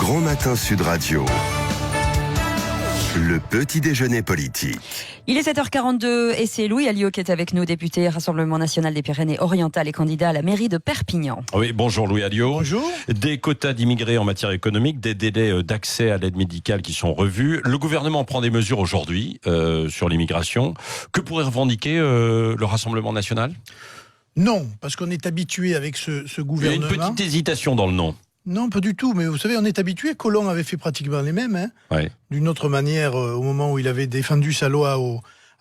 Grand Matin Sud Radio. Le petit déjeuner politique. Il est 7h42 et c'est Louis Alliot qui est avec nous, député Rassemblement National des Pyrénées-Orientales et candidat à la mairie de Perpignan. Oui, bonjour Louis Alliot. Bonjour. Des quotas d'immigrés en matière économique, des délais d'accès à l'aide médicale qui sont revus. Le gouvernement prend des mesures aujourd'hui sur l'immigration. Que pourrait revendiquer le Rassemblement National ? Non, parce qu'on est habitué avec ce gouvernement. Il y a une petite hésitation dans le nom. Non, pas du tout. Mais vous savez, on est habitué. Collomb avait fait pratiquement les mêmes. Ouais. D'une autre manière, au moment où il avait défendu sa loi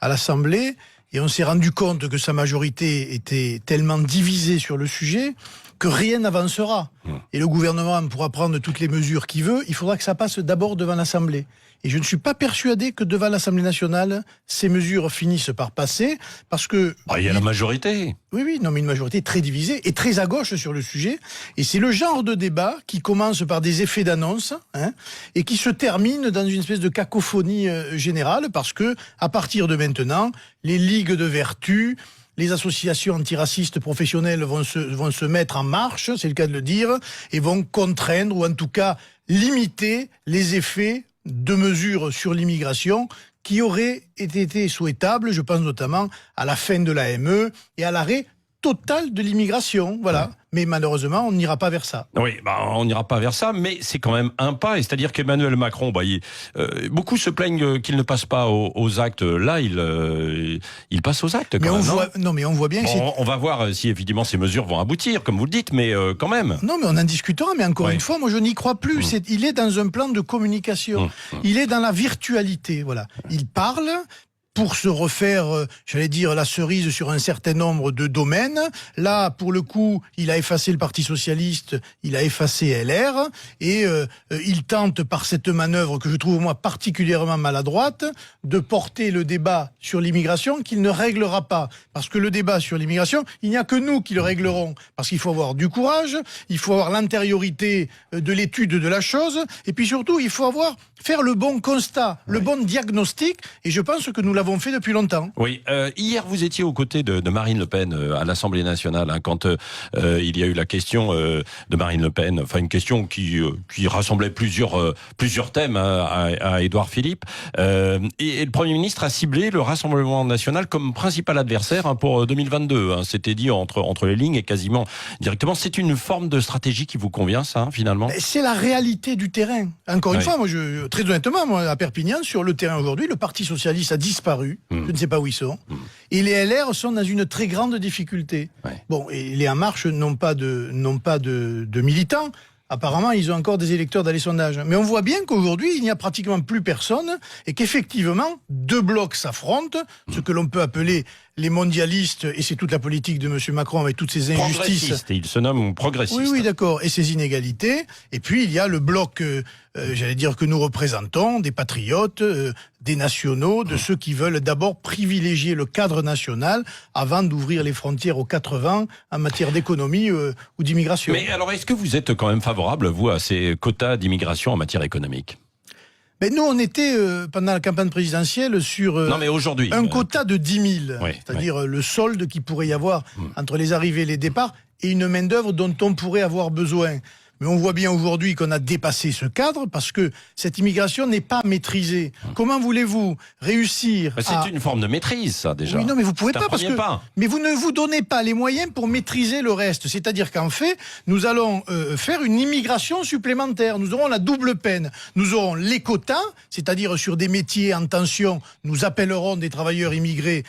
à l'Assemblée. Et on s'est rendu compte que sa majorité était tellement divisée sur le sujet que rien n'avancera. Et le gouvernement pourra prendre toutes les mesures qu'il veut. Il faudra que ça passe d'abord devant l'Assemblée. Et je ne suis pas persuadé que devant l'Assemblée nationale, ces mesures finissent par passer, parce que... Il y a la majorité. Oui, non, mais une majorité très divisée et très à gauche sur le sujet. Et c'est le genre de débat qui commence par des effets d'annonce, et qui se termine dans une espèce de cacophonie générale, parce que à partir de maintenant, les ligues de vertu, les associations antiracistes professionnelles vont se mettre en marche, c'est le cas de le dire, et vont contraindre, ou en tout cas limiter les effets de mesures sur l'immigration qui auraient été souhaitables. Je pense notamment à la fin de l'AME et à l'arrêt total de l'immigration. Voilà. Mais malheureusement, on n'ira pas vers ça. Oui, on n'ira pas vers ça, mais c'est quand même un pas. C'est-à-dire qu'Emmanuel Macron, beaucoup se plaignent qu'il ne passe pas aux actes. Là, il passe aux actes. Mais quand même, on voit bien que on va voir si évidemment ces mesures vont aboutir, comme vous le dites, mais quand même. Non, mais on en discutera. Mais encore une fois, moi, je n'y crois plus. Il est dans un plan de communication. Il est dans la virtualité. Voilà. Il parle pour se refaire, j'allais dire, la cerise sur un certain nombre de domaines. Là, pour le coup, il a effacé le Parti Socialiste, il a effacé LR, et il tente, par cette manœuvre que je trouve, moi, particulièrement maladroite, de porter le débat sur l'immigration qu'il ne réglera pas. Parce que le débat sur l'immigration, il n'y a que nous qui le réglerons. Parce qu'il faut avoir du courage, il faut avoir l'antériorité de l'étude de la chose, et puis surtout, il faut faire le bon constat, le bon diagnostic, et je pense que nous l'avons fait depuis longtemps. Oui, hier vous étiez aux côtés de Marine Le Pen à l'Assemblée nationale, quand il y a eu la question de Marine Le Pen, enfin une question qui rassemblait plusieurs thèmes à Édouard Philippe, et le Premier ministre a ciblé le Rassemblement national comme principal adversaire pour 2022. C'était dit entre les lignes et quasiment directement. C'est une forme de stratégie qui vous convient, ça, finalement ? C'est la réalité du terrain. Encore une fois, moi, très honnêtement, moi, à Perpignan, sur le terrain aujourd'hui, le Parti Socialiste a disparu. Je ne sais pas où ils sont. Et les LR sont dans une très grande difficulté. Bon, et les En Marche n'ont pas de militants. Apparemment, ils ont encore des électeurs dans les sondages. Mais on voit bien qu'aujourd'hui, il n'y a pratiquement plus personne et qu'effectivement, deux blocs s'affrontent, ce que l'on peut appeler les mondialistes, et c'est toute la politique de M. Macron avec toutes ces injustices. Il se nomme progressiste. Oui, d'accord. Et ces inégalités. Et puis, il y a le bloc, j'allais dire, que nous représentons, des patriotes, des nationaux, de ceux qui veulent d'abord privilégier le cadre national avant d'ouvrir les frontières aux 80 en matière d'économie ou d'immigration. Mais alors, est-ce que vous êtes quand même favorable, vous, à ces quotas d'immigration en matière économique ? Mais nous, on était, pendant la campagne présidentielle, sur un quota de 10 000, c'est-à-dire le solde qu'il pourrait y avoir entre les arrivées et les départs, et une main-d'œuvre dont on pourrait avoir besoin. Mais on voit bien aujourd'hui qu'on a dépassé ce cadre parce que cette immigration n'est pas maîtrisée. Comment voulez-vous réussir C'est une forme de maîtrise, ça, déjà. Oui, non, mais vous pouvez pas parce que... pas. Mais vous ne vous donnez pas les moyens pour maîtriser le reste. C'est-à-dire qu'en fait, nous allons faire une immigration supplémentaire. Nous aurons la double peine. Nous aurons les quotas, c'est-à-dire sur des métiers en tension, nous appellerons des travailleurs immigrés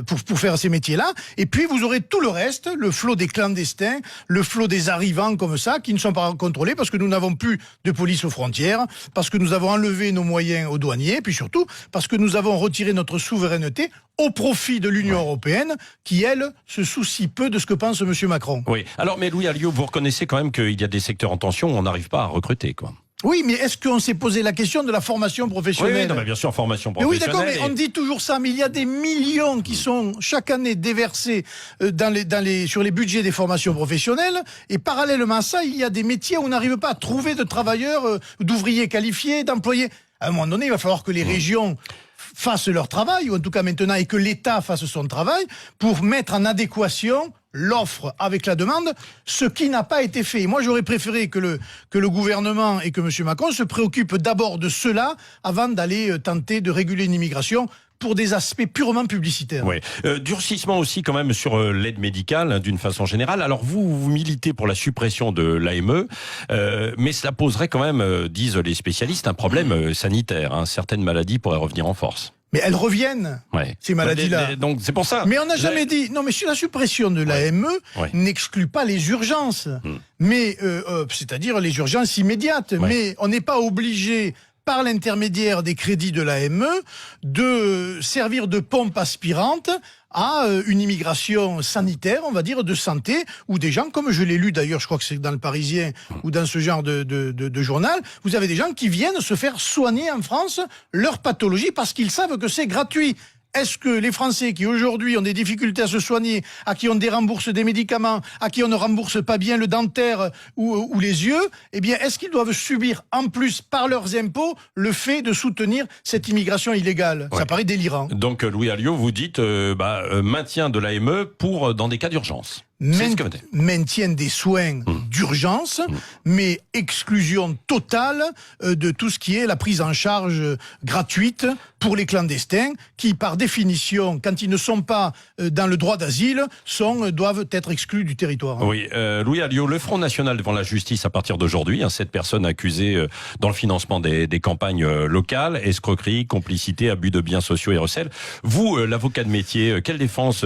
pour faire ces métiers-là. Et puis, vous aurez tout le reste, le flot des clandestins, le flot des arrivants comme ça, qui ne sont pas contrôlés parce que nous n'avons plus de police aux frontières, parce que nous avons enlevé nos moyens aux douaniers, puis surtout parce que nous avons retiré notre souveraineté au profit de l'Union européenne, qui, elle, se soucie peu de ce que pense M. Macron. Oui. Alors, mais Louis Alliot, vous reconnaissez quand même qu'il y a des secteurs en tension où on n'arrive pas à recruter, quoi. Oui, mais est-ce qu'on s'est posé la question de la formation professionnelle ? Oui, non, mais bien sûr, formation professionnelle. Oui, d'accord, mais on dit toujours ça, mais il y a des millions qui sont chaque année déversés sur les budgets des formations professionnelles, et parallèlement à ça, il y a des métiers où on n'arrive pas à trouver de travailleurs, d'ouvriers qualifiés, d'employés. À un moment donné, il va falloir que les régions fassent leur travail, ou en tout cas maintenant, et que l'État fasse son travail, pour mettre en adéquation l'offre avec la demande, ce qui n'a pas été fait. Et moi, j'aurais préféré que le gouvernement et que M. Macron se préoccupent d'abord de cela avant d'aller tenter de réguler une immigration pour des aspects purement publicitaires. Oui. Durcissement aussi quand même sur l'aide médicale, hein, d'une façon générale. Alors vous militez pour la suppression de l'AME, mais cela poserait quand même, disent les spécialistes, un problème sanitaire. Hein. Certaines maladies pourraient revenir en force. Mais elles reviennent, ces maladies-là. Donc c'est pour ça. Mais on n'a jamais dit... Non, mais la suppression de l'AME n'exclut pas les urgences. Mais c'est-à-dire les urgences immédiates. Mais on n'est pas obligé, par l'intermédiaire des crédits de l'AME, de servir de pompe aspirante à une immigration sanitaire, on va dire, de santé, où des gens, comme je l'ai lu d'ailleurs, je crois que c'est dans le Parisien ou dans ce genre de journal, vous avez des gens qui viennent se faire soigner en France leur pathologie parce qu'ils savent que c'est gratuit. Est-ce que les Français qui aujourd'hui ont des difficultés à se soigner, à qui on dérembourse des médicaments, à qui on ne rembourse pas bien le dentaire ou les yeux, eh bien, est-ce qu'ils doivent subir en plus par leurs impôts le fait de soutenir cette immigration illégale ? Ça paraît délirant. Donc Louis Alliot, vous dites maintien de l'AME pour dans des cas d'urgence. Maintien des soins d'urgence, mais exclusion totale de tout ce qui est la prise en charge gratuite pour les clandestins qui, par définition, quand ils ne sont pas dans le droit d'asile, doivent être exclus du territoire. Oui, Louis Alliot, le Front National devant la justice à partir d'aujourd'hui, 7 personnes accusées dans le financement des campagnes locales, escroquerie, complicité, abus de biens sociaux et recel. Vous, l'avocat de métier, quelle défense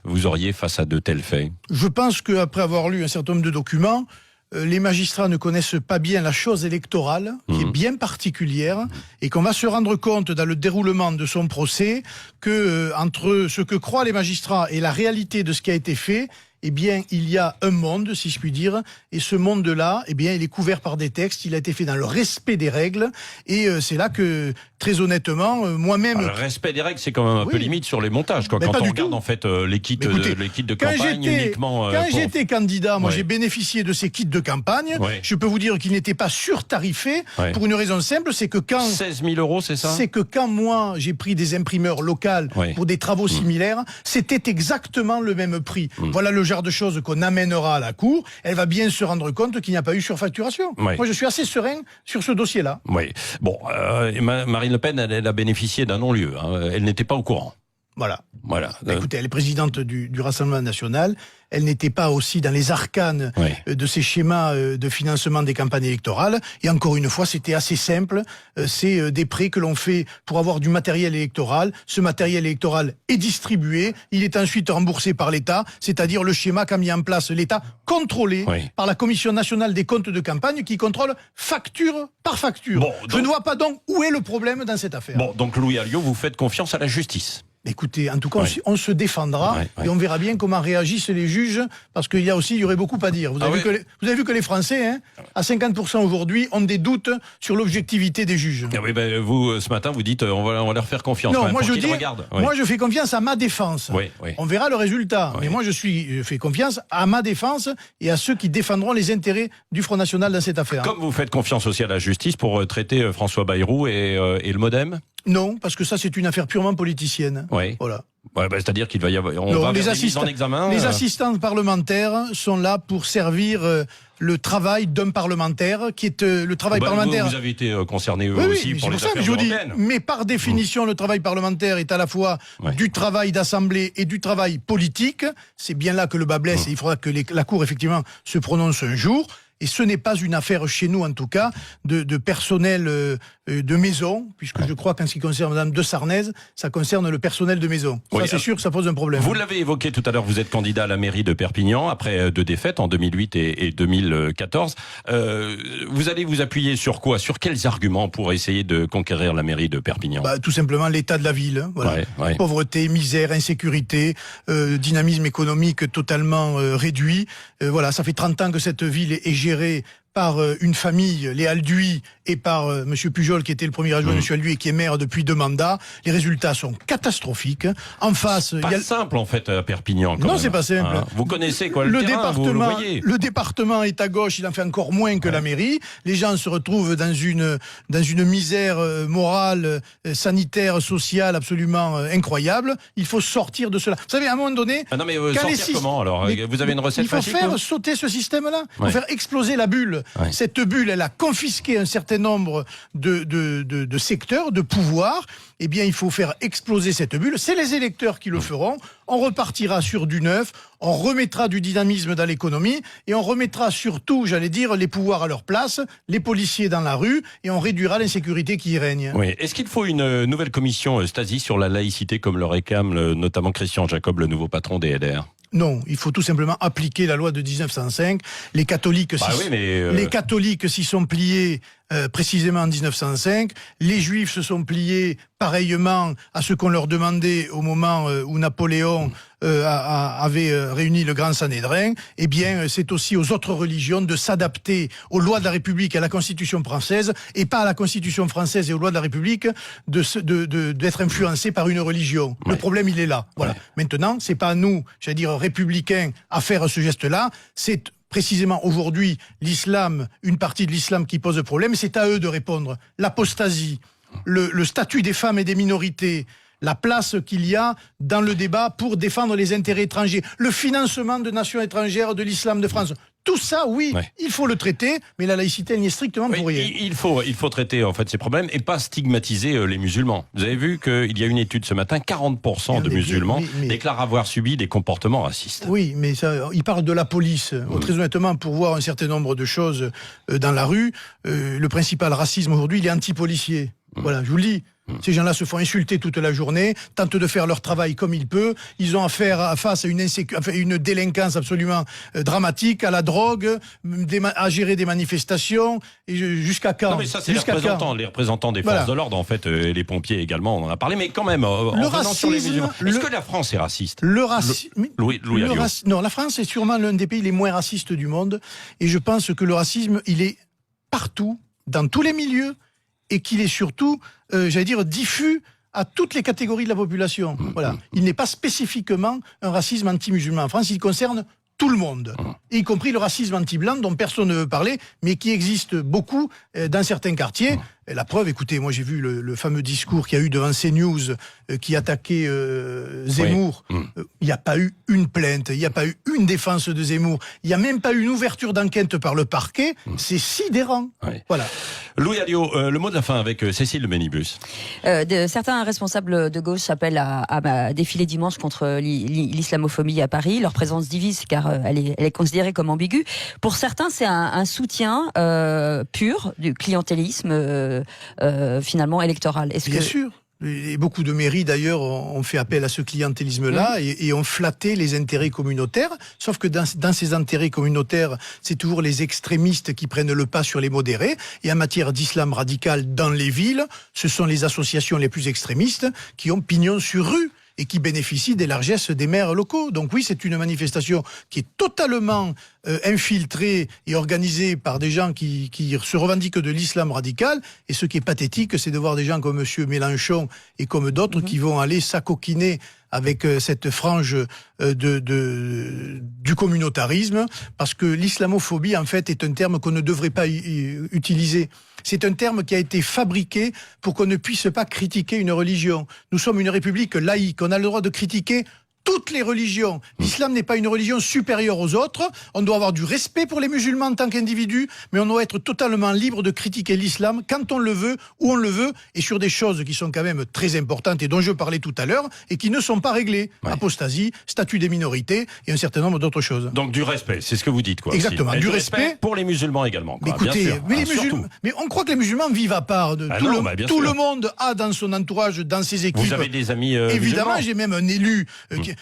vous auriez face à de tels faits ? Je pense qu'après avoir lu un certain nombre de documents, les magistrats ne connaissent pas bien la chose électorale, qui est bien particulière, et qu'on va se rendre compte dans le déroulement de son procès que entre ce que croient les magistrats et la réalité de ce qui a été fait, eh bien, il y a un monde, si je puis dire, et ce monde-là, eh bien, il est couvert par des textes, il a été fait dans le respect des règles, et c'est là que, très honnêtement, moi-même... Alors, le respect des règles, c'est quand même un peu limite sur les montages, quoi. Quand on regarde, en fait, les kits de campagne uniquement... Quand j'étais candidat, moi, j'ai bénéficié de ces kits de campagne. Je peux vous dire qu'ils n'étaient pas surtarifés, pour une raison simple, c'est que quand... 16 000 euros, c'est ça ? C'est que quand moi, j'ai pris des imprimeurs locales pour des travaux similaires, c'était exactement le même prix. Voilà le genre de choses qu'on amènera à la Cour. Elle va bien se rendre compte qu'il n'y a pas eu surfacturation. Moi, je suis assez serein sur ce dossier-là. Oui. Bon, Marine Le Pen, elle a bénéficié d'un non-lieu. Hein. Elle n'était pas au courant. Voilà. Écoutez, elle est présidente du Rassemblement national. Elle n'était pas aussi dans les arcanes de ces schémas de financement des campagnes électorales. Et encore une fois, c'était assez simple. C'est des prêts que l'on fait pour avoir du matériel électoral. Ce matériel électoral est distribué. Il est ensuite remboursé par l'État, c'est-à-dire le schéma qu'a mis en place l'État, contrôlé par la Commission nationale des comptes de campagne qui contrôle facture par facture. Bon, donc... Je ne vois pas donc où est le problème dans cette affaire. Bon, donc Louis Alliot, vous faites confiance à la justice ? Écoutez, en tout cas, on se défendra et on verra bien comment réagissent les juges, parce qu'il y aurait beaucoup à dire. Vous avez vu que les Français, à 50% aujourd'hui, ont des doutes sur l'objectivité des juges. Ah oui, vous, ce matin, vous dites on va leur faire confiance. Non, moi je fais confiance à ma défense. On verra le résultat. Mais moi, je fais confiance à ma défense et à ceux qui défendront les intérêts du Front National dans cette affaire. Comme vous faites confiance aussi à la justice pour traiter François Bayrou et le MoDem ? Non, parce que ça, c'est une affaire purement politicienne. Voilà. C'est-à-dire qu'il va y avoir... les assistants parlementaires sont là pour servir le travail d'un parlementaire, qui est le travail parlementaire... Vous avez été concerné aussi pour les affaires européennes. Mais par définition, le travail parlementaire est à la fois du travail d'assemblée et du travail politique. C'est bien là que le bas blesse et il faudra que la Cour, effectivement, se prononce un jour. Et ce n'est pas une affaire chez nous, en tout cas, de personnel de maison, puisque je crois qu'en ce qui concerne Madame de Sarnez, ça concerne le personnel de maison. Ça, c'est sûr que ça pose un problème. Vous l'avez évoqué tout à l'heure, vous êtes candidat à la mairie de Perpignan, après 2 défaites, en 2008 et 2014. Vous allez vous appuyer sur quoi ? Sur quels arguments pour essayer de conquérir la mairie de Perpignan ? Tout simplement l'état de la ville. Pauvreté, misère, insécurité, dynamisme économique totalement réduit. Ça fait 30 ans que cette ville est gérée par une famille, les Alduy, et par Monsieur Pujol, qui était le premier adjoint de M. Alliot et qui est maire depuis 2 mandats. Les résultats sont catastrophiques. En face, il y a simple en fait à Perpignan. Non, c'est pas simple. Vous connaissez quoi le terrain, vous le voyez. Le département est à gauche, il en fait encore moins que la mairie. Les gens se retrouvent dans une misère morale, sanitaire, sociale absolument incroyable. Il faut sortir de cela. Vous savez, à un moment donné... non mais sortir comment alors? Vous avez une recette Il faut magique, faire sauter ce système-là. Il faut faire exploser la bulle. Cette bulle, elle a confisqué un certain nombre de secteurs, de pouvoirs. Eh bien, il faut faire exploser cette bulle. C'est les électeurs qui le feront. On repartira sur du neuf, on remettra du dynamisme dans l'économie et on remettra surtout, j'allais dire, les pouvoirs à leur place, les policiers dans la rue et on réduira l'insécurité qui y règne. Oui. Est-ce qu'il faut une nouvelle commission Stasi sur la laïcité comme le réclame notamment Christian Jacob, le nouveau patron des LR? Non, il faut tout simplement appliquer la loi de 1905. Les catholiques s'y sont pliés précisément en 1905. Les juifs se sont pliés pareillement à ce qu'on leur demandait au moment où Napoléon avait réuni le Grand Sanhédrin. Eh bien, c'est aussi aux autres religions de s'adapter aux lois de la République et à la Constitution française, et pas à la Constitution française et aux lois de la République d'être influencés par une religion. Le problème, il est là. Voilà. Maintenant, c'est pas à nous, j'allais dire républicains, à faire ce geste-là. C'est précisément aujourd'hui l'islam, une partie de l'islam qui pose problème, et c'est à eux de répondre. L'apostasie, le statut des femmes et des minorités, la place qu'il y a dans le débat pour défendre les intérêts étrangers, le financement de nations étrangères de l'islam de France. Tout ça, oui, il faut le traiter, mais la laïcité, elle n'y est strictement pour rien. Il faut traiter en fait ces problèmes et pas stigmatiser les musulmans. Vous avez vu qu'il y a une étude ce matin, 40% de musulmans déclarent avoir subi des comportements racistes. Oui, mais ça, il parle de la police. Très honnêtement, pour voir un certain nombre de choses dans la rue, le principal racisme aujourd'hui, il est anti-policier. Voilà, je vous le dis. Ces gens-là se font insulter toute la journée, tentent de faire leur travail comme ils peuvent. Ils ont affaire face à une délinquance absolument dramatique, à la drogue, à gérer des manifestations. Et jusqu'à quand? Non, mais ça, c'est les représentants des forces de l'ordre, en fait, et les pompiers également, on en a parlé. Mais quand même, le racisme, sur les musulmans, est-ce que la France est raciste? Non, la France est sûrement l'un des pays les moins racistes du monde. Et je pense que le racisme, il est partout, dans tous les milieux, et qu'il est surtout, j'allais dire, diffus à toutes les catégories de la population. Voilà. Il n'est pas spécifiquement un racisme anti-musulman. En France, il concerne tout le monde, y compris le racisme anti-blanc dont personne ne veut parler, mais qui existe beaucoup dans certains quartiers. Et la preuve, écoutez, moi j'ai vu le fameux discours qu'il y a eu devant CNews qui attaquait Zemmour. Il n'y a pas eu une plainte, il n'y a pas eu une défense de Zemmour, il n'y a même pas eu une ouverture d'enquête par le parquet. C'est sidérant. Voilà. Louis Alliot, le mot de la fin avec Cécile de Ménibus. Certains responsables de gauche appellent à défiler dimanche contre l'islamophobie à Paris. Leur présence divise car elle est considérée comme ambiguë. Pour certains, c'est un soutien pur du clientélisme finalement électoral. Bien sûr. Et beaucoup de mairies d'ailleurs ont fait appel à ce clientélisme-là et ont flatté les intérêts communautaires, sauf que dans ces intérêts communautaires, c'est toujours les extrémistes qui prennent le pas sur les modérés, et en matière d'islam radical dans les villes, ce sont les associations les plus extrémistes qui ont pignon sur rue et qui bénéficient des largesses des maires locaux. Donc oui, c'est une manifestation qui est totalement infiltrée et organisée par des gens qui se revendiquent de l'islam radical. Et ce qui est pathétique, c'est de voir des gens comme M. Mélenchon et comme d'autres qui vont aller s'acoquiner avec cette frange du communautarisme, parce que l'islamophobie, en fait, est un terme qu'on ne devrait pas utiliser. C'est un terme qui a été fabriqué pour qu'on ne puisse pas critiquer une religion. Nous sommes une république laïque, on a le droit de critiquer toutes les religions. L'islam n'est pas une religion supérieure aux autres. On doit avoir du respect pour les musulmans en tant qu'individus, mais on doit être totalement libre de critiquer l'islam quand on le veut, où on le veut, et sur des choses qui sont quand même très importantes et dont je parlais tout à l'heure, et qui ne sont pas réglées. Apostasie, statut des minorités, et un certain nombre d'autres choses. Donc du respect, c'est ce que vous dites, quoi. Exactement, du respect pour les musulmans également. Mais écoutez, bien sûr, mais, mais on croit que les musulmans vivent à part. Tout le monde a dans son entourage, dans ses équipes. Vous avez des amis évidemment, musulmans. j'ai même un élu.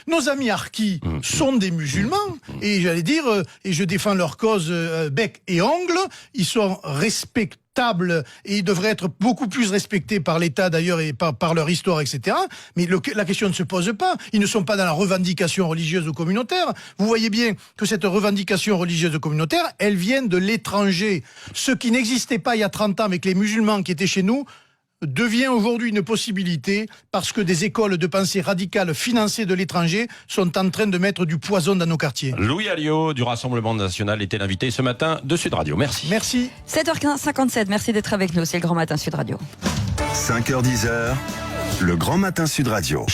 Nos amis harkis sont des musulmans, et j'allais dire, et je défends leur cause bec et ongle, ils sont respectés stable et ils devraient être beaucoup plus respectés par l'État d'ailleurs et par leur histoire, etc. Mais la question ne se pose pas. Ils ne sont pas dans la revendication religieuse ou communautaire. Vous voyez bien que cette revendication religieuse ou communautaire, elle vient de l'étranger. Ce qui n'existait pas il y a 30 ans avec les musulmans qui étaient chez nous, devient aujourd'hui une possibilité parce que des écoles de pensée radicale financées de l'étranger sont en train de mettre du poison dans nos quartiers. Louis Alliot du Rassemblement National était l'invité ce matin de Sud Radio. Merci. Merci. 7h57, merci d'être avec nous, c'est le Grand Matin Sud Radio. 5h-10h, le Grand Matin Sud Radio.